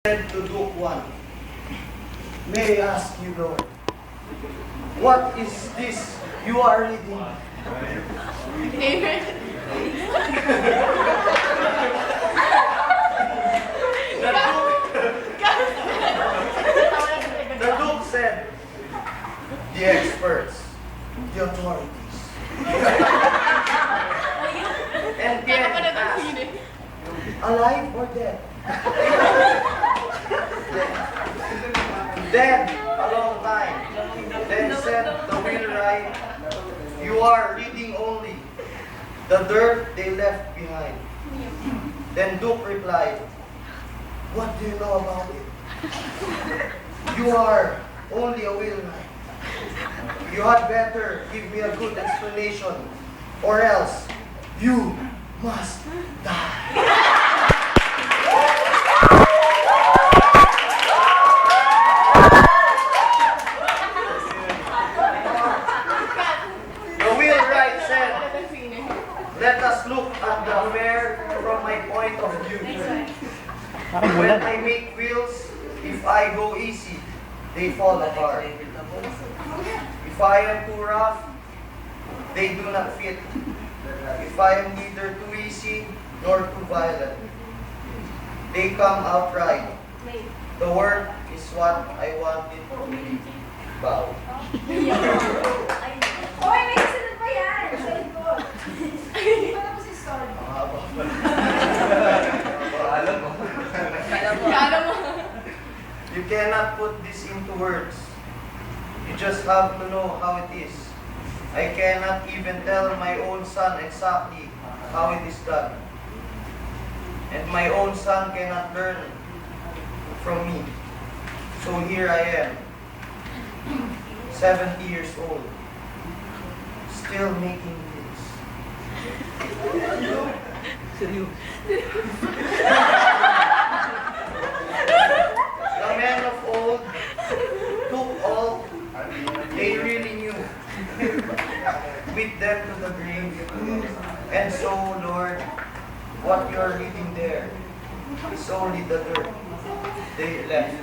Said to Luke 1, may I ask you, Lord, what is this you are reading? The Luke said, the experts, the authorities. And then asked, alive or dead? Dead a long time. Then said the wheelwright, you are reading only the dirt they left behind. Then Duke replied, what do you know about it? You are only a wheelwright. You had better give me a good explanation, or else you must die. The wheelwright said, let us look at the affair from my point of view. When I make wheels, if I go easy, they fall apart. If I am too rough, they do not fit. If I am neither too easy nor too violent, they come out right. The word is what I want it to be. Bow. Hoy, may kasunod pa yan! Sa likod. Hindi pa tapos yung story. Kala mo. You cannot put this into words. You just have to know how it is. I cannot even tell my own son exactly how it is done. And my own son cannot learn from me. So here I am, 70 years old, still making this. The men of old took all they really knew with them to the grave. And so, Lord, what you are reading there is only the dirt they left